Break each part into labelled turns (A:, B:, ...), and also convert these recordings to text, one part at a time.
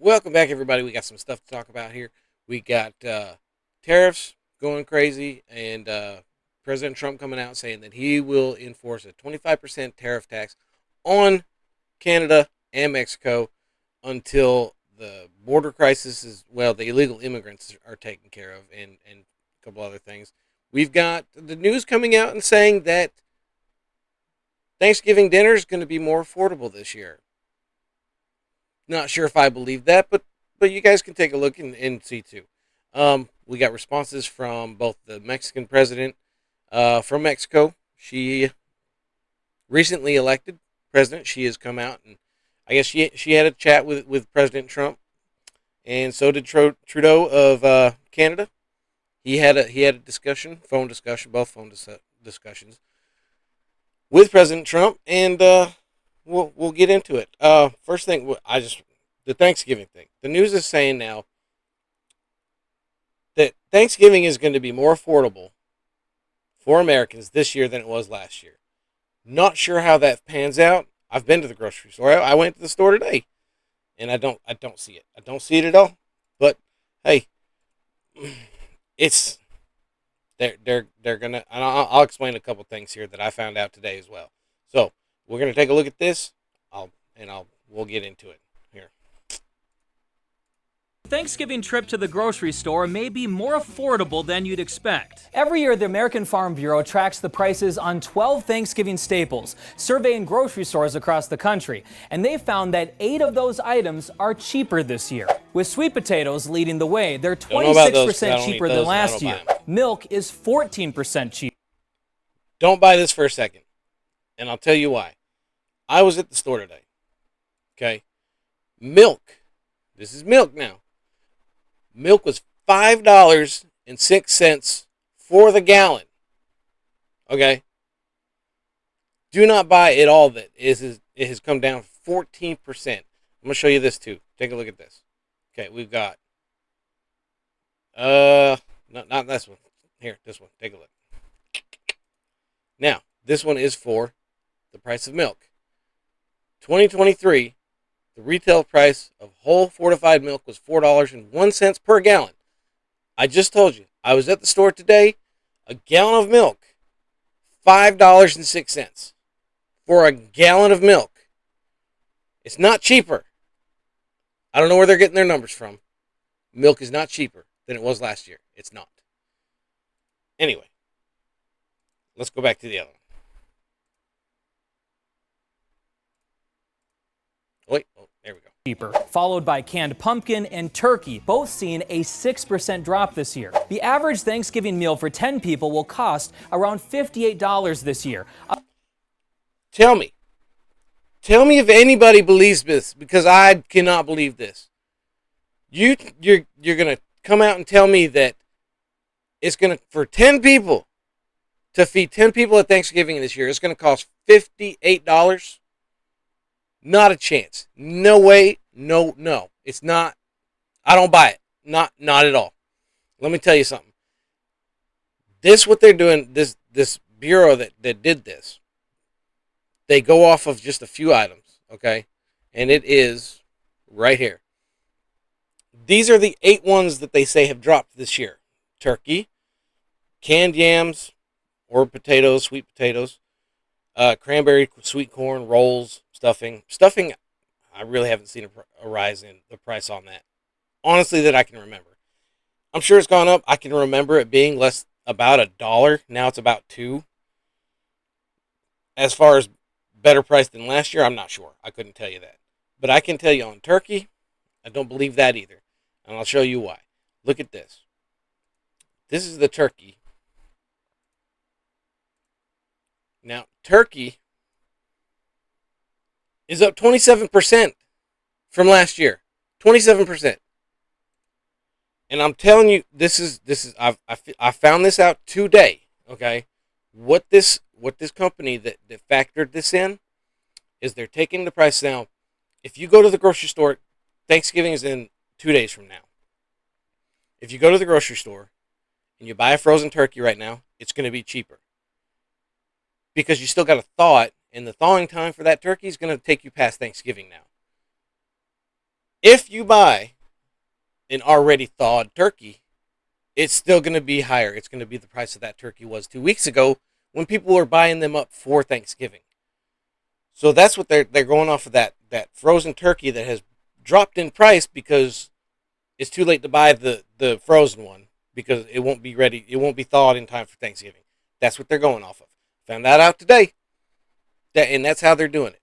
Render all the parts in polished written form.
A: Welcome back, everybody. We got some stuff to talk about here. We got tariffs going crazy, and President Trump coming out saying that he will enforce a 25% tariff tax on Canada and Mexico until the border crisis is, well, the illegal immigrants are taken care of, and a couple other things. We've got the news coming out and saying that Thanksgiving dinner is going to be more affordable this year. Not sure if I believe that, but you guys can take a look and see too. We got responses from both the Mexican president from Mexico. She recently elected president. She has come out and I guess she had a chat with President Trump, and so did Trudeau of Canada. He had a discussion, phone discussion, both discussions with President Trump, and we'll get into it. First thing, the Thanksgiving thing. The news is saying now that Thanksgiving is going to be more affordable for Americans this year than it was last year. Not sure how that pans out. I've been to the grocery store. I went to the store today, and I don't see it. I don't see it at all. But hey, it's they're gonna. And I'll explain a couple things here that I found out today as well. So we're gonna take a look at this. We'll get into it here.
B: Thanksgiving trip to the grocery store may be more affordable than you'd expect.
C: Every year, the American Farm Bureau tracks the prices on 12 Thanksgiving staples, surveying grocery stores across the country. And they found that 8 of those items are cheaper this year. With sweet potatoes leading the way, they're 26% cheaper than last year. Milk is 14% cheaper.
A: Don't buy this for a second, and I'll tell you why. I was at the store today. Okay, milk. This is milk now. Milk was $5.06 for the gallon. Okay. Do not buy it all that it has come down 14%. I'm gonna show you this too. Take a look at this. Okay, we've got not this one. Here, this one. Take a look. Now, this one is for the price of milk. 2023. The retail price of whole fortified milk was $4.01 per gallon. I just told you, I was at the store today. A gallon of milk, $5.06 for a gallon of milk. It's not cheaper. I don't know where they're getting their numbers from. Milk is not cheaper than it was last year. It's not. Anyway, let's go back to the other one. Wait, there we go.
C: Cheaper, followed by canned pumpkin and turkey, both seeing a 6% drop this year. The average Thanksgiving meal for 10 people will cost around $58 this year.
A: Tell me if anybody believes this, because I cannot believe this. You're gonna come out and tell me that it's gonna, for 10 people, to feed 10 people at Thanksgiving this year, it's gonna cost $58? Not a chance. No way. No. It's not. I don't buy it. Not at all. Let me tell you something. What they're doing, this bureau that did this, they go off of just a few items, okay? And it is right here. These are the 8 ones that they say have dropped this year. Turkey, canned yams or potatoes, sweet potatoes, cranberry, sweet corn, rolls, stuffing. I really haven't seen a rise in the price on that. Honestly, that I can remember. I'm sure it's gone up. I can remember it being about $1. Now it's about $2. As far as better price than last year, I'm not sure. I couldn't tell you that. But I can tell you on turkey, I don't believe that either. And I'll show you why. Look at this. This is the turkey. Now, turkey is up 27% from last year. 27%. And I'm telling you, I found this out today, okay? What this company that factored this in is they're taking the price now. If you go to the grocery store, Thanksgiving is in 2 days from now. If you go to the grocery store and you buy a frozen turkey right now, it's going to be cheaper. Because you still got to thaw it, and the thawing time for that turkey is going to take you past Thanksgiving now. If you buy an already thawed turkey, it's still going to be higher. It's going to be the price of that turkey was 2 weeks ago when people were buying them up for Thanksgiving. So that's what they're going off of, that frozen turkey that has dropped in price because it's too late to buy the frozen one because it won't be ready. It won't be thawed in time for Thanksgiving. That's what they're going off of. Found that out today. And that's how they're doing it.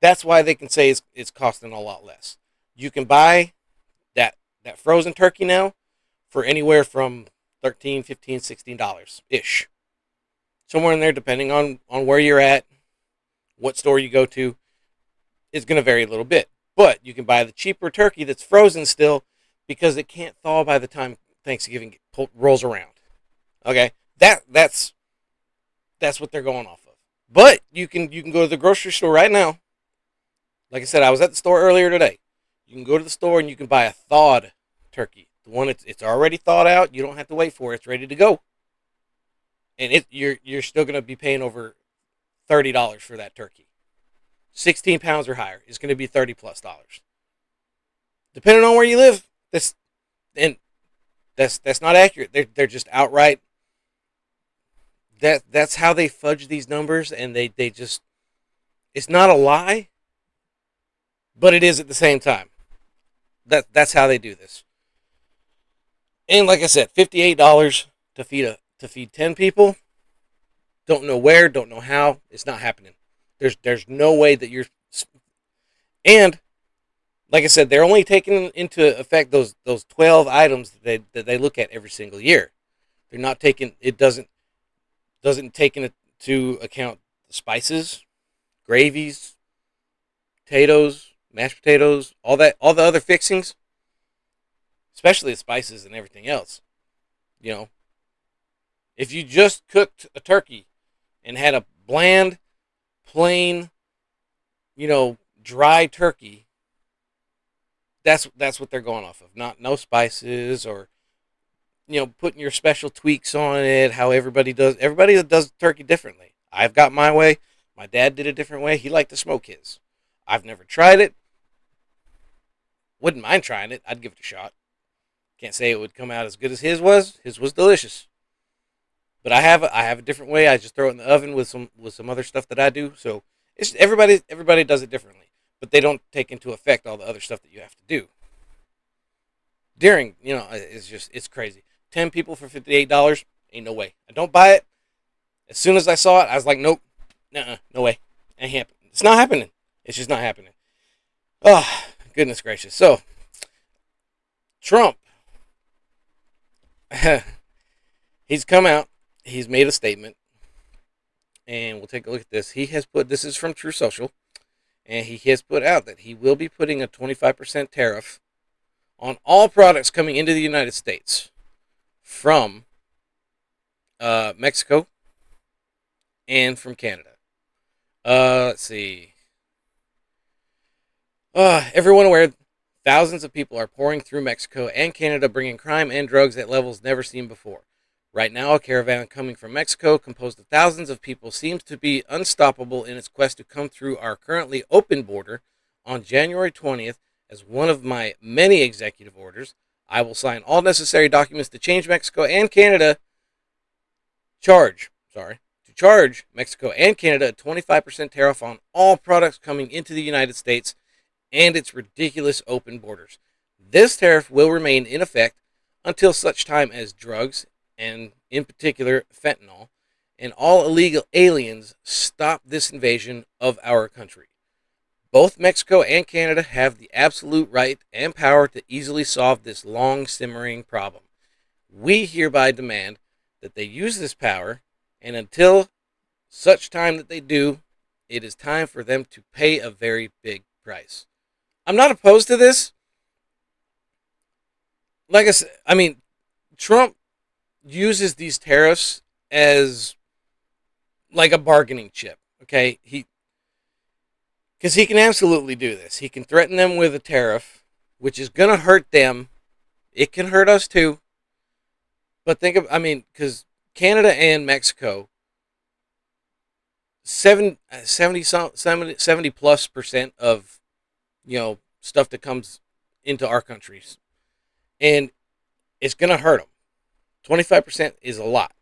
A: That's why they can say it's costing a lot less. You can buy that frozen turkey now for anywhere from $13, $15, $16 ish. Somewhere in there, depending on where you're at, what store you go to, is going to vary a little bit. But you can buy the cheaper turkey that's frozen still because it can't thaw by the time Thanksgiving rolls around. Okay, that's what they're going off of. But you can go to the grocery store right now. Like I said, I was at the store earlier today. You can go to the store and you can buy a thawed turkey. The one it's already thawed out. You don't have to wait for it. It's ready to go. And you're still going to be paying over $30 for that turkey. 16 pounds or higher is going to be $30+. Depending on where you live, that's not accurate. They're just outright. That's how they fudge these numbers, and they just, it's not a lie, but it is at the same time. That's how they do this. And like I said, $58 to feed 10 people. Don't know where, don't know how. It's not happening. There's no way that you're. And like I said, they're only taking into effect those 12 items that they look at every single year. They're not taking it doesn't take into account the spices, gravies, potatoes, mashed potatoes, all the other fixings, especially the spices and everything else. You know, if you just cooked a turkey and had a bland, plain, dry turkey, that's what they're going off of. No spices or putting your special tweaks on it. How everybody does turkey differently. I've got my way. My dad did a different way. He liked to smoke his. I've never tried it. Wouldn't mind trying it. I'd give it a shot. Can't say it would come out as good as his was. His was delicious. But I have a different way. I just throw it in the oven with some other stuff that I do. So it's everybody does it differently. But they don't take into effect all the other stuff that you have to do. During, it's crazy. 10 people for $58, ain't no way. I don't buy it. As soon as I saw it, I was like, nope, no way. Ain't happening. It's not happening. It's just not happening. Oh, goodness gracious. So, Trump, he's come out. He's made a statement. And we'll take a look at this. This is from True Social. And he has put out that he will be putting a 25% tariff on all products coming into the United States from Mexico and from Canada. Let's see. Everyone aware, thousands of people are pouring through Mexico and Canada, bringing crime and drugs at levels never seen before. Right now, a caravan coming from Mexico, composed of thousands of people, seems to be unstoppable in its quest to come through our currently open border. On January 20th, as one of my many executive orders, I will sign all necessary documents to change Mexico and Canada charge Mexico and Canada a 25% tariff on all products coming into the United States and its ridiculous open borders. This tariff will remain in effect until such time as drugs, and in particular fentanyl, and all illegal aliens stop this invasion of our country. Both Mexico and Canada have the absolute right and power to easily solve this long simmering problem. We hereby demand that they use this power, and until such time that they do, it is time for them to pay a very big price. I'm not opposed to this. Like I said, Trump uses these tariffs as like a bargaining chip. Okay, because he can absolutely do this. He can threaten them with a tariff, which is gonna hurt them. It can hurt us too. But because Canada and Mexico, 70 plus percent of stuff that comes into our countries, and it's going to hurt them. 25% is a lot.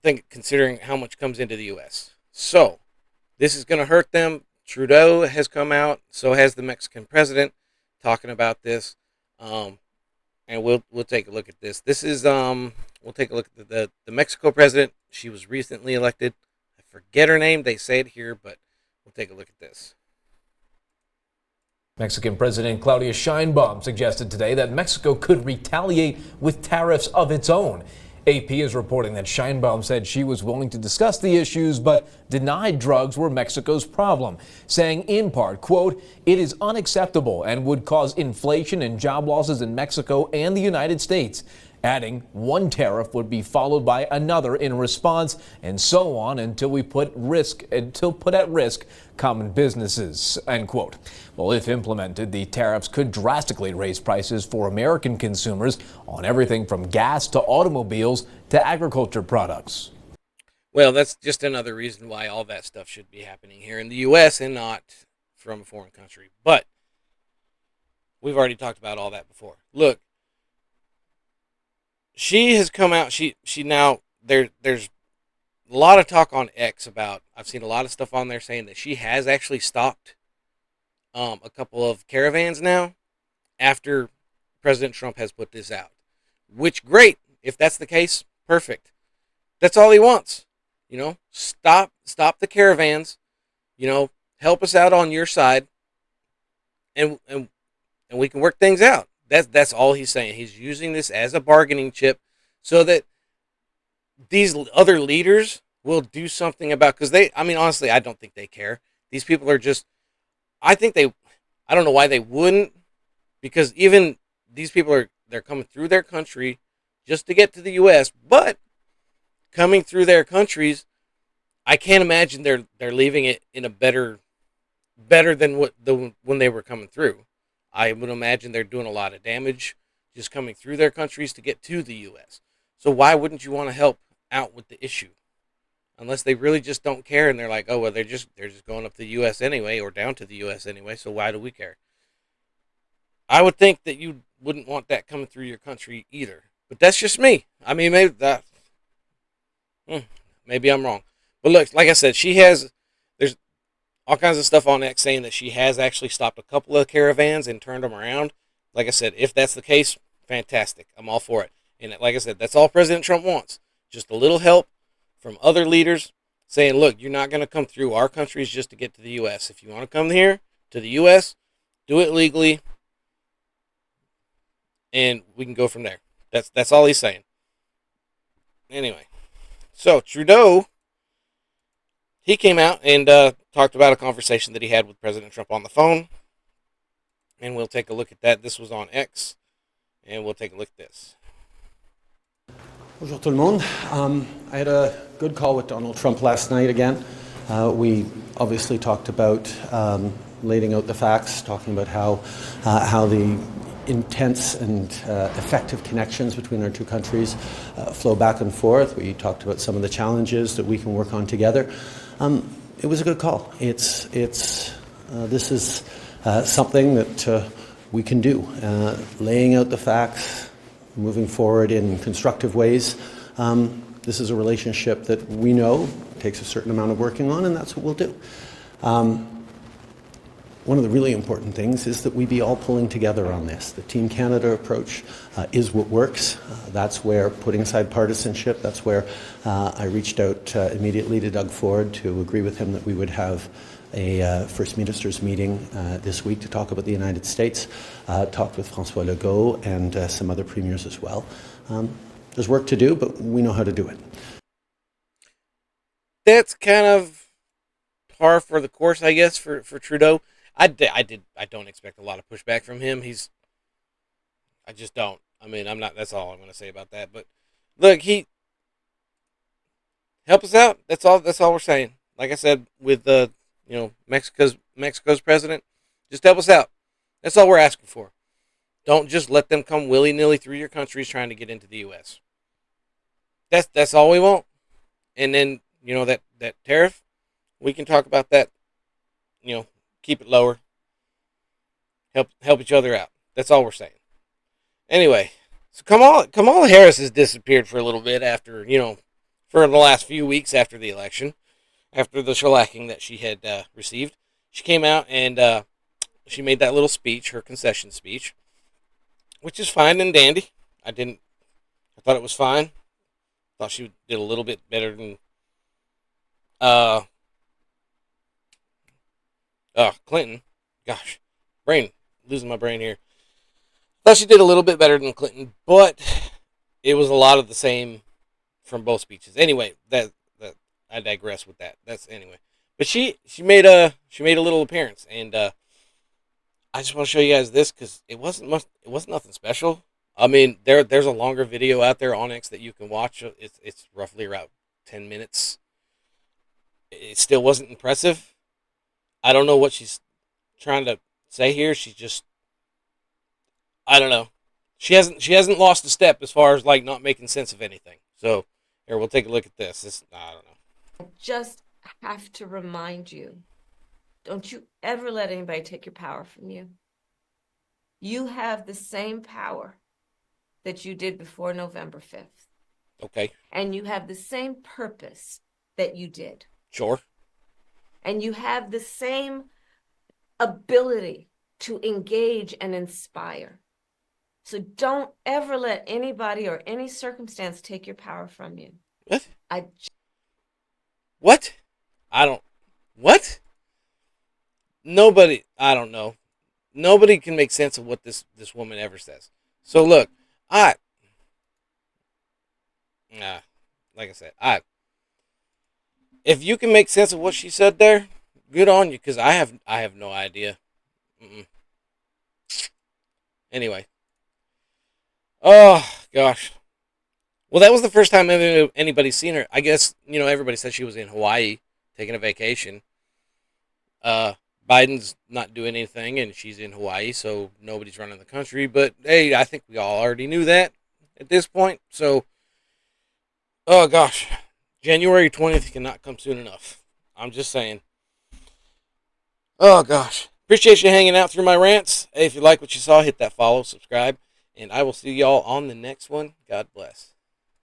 A: Think considering how much comes into the U.S. So this is going to hurt them. Trudeau has come out, so has the Mexican president, talking about this, and we'll take a look at this. This is we'll take a look at the Mexico president. She was recently elected. I forget her name. They say it here, but we'll take a look at this.
D: Mexican President Claudia Sheinbaum suggested today that Mexico could retaliate with tariffs of its own. AP is reporting that Sheinbaum said she was willing to discuss the issues but denied drugs were Mexico's problem, saying in part, quote, "It is unacceptable and would cause inflation and job losses in Mexico and the United States." Adding, one tariff would be followed by another in response, and so on until put at risk common businesses, end quote. Well, if implemented, the tariffs could drastically raise prices for American consumers on everything from gas to automobiles to agriculture products.
A: Well, that's just another reason why all that stuff should be happening here in the U.S. and not from a foreign country. But we've already talked about all that before. Look, she has come out. She now there's a lot of talk on X about. I've seen a lot of stuff on there saying that she has actually stopped a couple of caravans now after President Trump has put this out. Which, great, if that's the case, perfect. That's all he wants. Stop the caravans. Help us out on your side, and we can work things out. That's all he's saying. He's using this as a bargaining chip so that these other leaders will do something about, because honestly, I don't think they care. These people are just, I don't know why they wouldn't, because even these people they're coming through their country just to get to the U.S., but coming through their countries, I can't imagine they're leaving it in a better than when they were coming through. I would imagine they're doing a lot of damage just coming through their countries to get to the U.S. So why wouldn't you want to help out with the issue? Unless they really just don't care and they're like, oh, well, they're just going up to the U.S. anyway or down to the U.S. anyway, so why do we care? I would think that you wouldn't want that coming through your country either. But that's just me. Maybe I'm wrong. But look, like I said, there's all kinds of stuff on X saying that she has actually stopped a couple of caravans and turned them around. Like I said, if that's the case, fantastic. I'm all for it. And like I said, that's all President Trump wants. Just a little help from other leaders saying, look, you're not going to come through our countries just to get to the U.S. If you want to come here to the U.S., do it legally, and we can go from there. That's all he's saying. Anyway, so Trudeau, he came out and talked about a conversation that he had with President Trump on the phone, and we'll take a look at that. This was on X, and we'll take a look at this.
E: Bonjour tout le monde. I had a good call with Donald Trump last night again. We obviously talked about laying out the facts, talking about how the intense and effective connections between our two countries flow back and forth. We talked about some of the challenges that we can work on together. It was a good call. This is something that we can do, laying out the facts, moving forward in constructive ways. This is a relationship that we know takes a certain amount of working on, and that's what we'll do. One of the really important things is that we be all pulling together on this. The Team Canada approach is what works. That's where, putting aside partisanship, that's where I reached out immediately to Doug Ford to agree with him that we would have a First Ministers meeting this week to talk about the United States. Talked with François Legault and some other premiers as well. There's work to do, but we know how to do it.
A: That's kind of par for the course, I guess, for Trudeau. I don't expect a lot of pushback from him. I just don't. I'm not. That's all I'm going to say about that. But look, help us out. That's all we're saying. Like I said, with Mexico's president, just help us out. That's all we're asking for. Don't just let them come willy-nilly through your countries trying to get into the U.S. That's all we want. And then that tariff, we can talk about that. Keep it lower. Help each other out. That's all we're saying. Anyway, so Kamala Harris has disappeared for a little bit after, for the last few weeks after the election, after the shellacking that she had received. She came out and she made that little speech, her concession speech, which is fine and dandy. I thought it was fine. Thought she did a little bit better than Clinton. Gosh, losing my brain here. Thought she did a little bit better than Clinton, but it was a lot of the same from both speeches. Anyway, that I digress with that. That's anyway. But she made a little appearance, and I just want to show you guys this because it wasn't nothing special. I mean, there's a longer video out there on X that you can watch. It's roughly around 10 minutes. It still wasn't impressive. I don't know what she's trying to say here. She's just, I don't know. She hasn't lost a step as far as like not making sense of anything. So here, we'll take a look at this. I don't know.
F: I just have to remind you, don't you ever let anybody take your power from you. You have the same power that you did before November 5th.
A: Okay.
F: And you have the same purpose that you did.
A: Sure.
F: And you have the same ability to engage and inspire. So don't ever let anybody or any circumstance take your power from you.
A: What?
F: What?
A: What? Nobody, I don't know. Nobody can make sense of what this woman ever says. So look, like I said, if you can make sense of what she said there, good on you, because I have no idea. Anyway. Oh, gosh. Well, that was the first time anybody's seen her. I guess, everybody said she was in Hawaii taking a vacation. Biden's not doing anything, and she's in Hawaii, so nobody's running the country. But, hey, I think we all already knew that at this point. So, oh, gosh. January 20th cannot come soon enough. I'm just saying. Oh, gosh. Appreciate you hanging out through my rants. Hey, if you like what you saw, hit that follow, subscribe, and I will see y'all on the next one. God bless.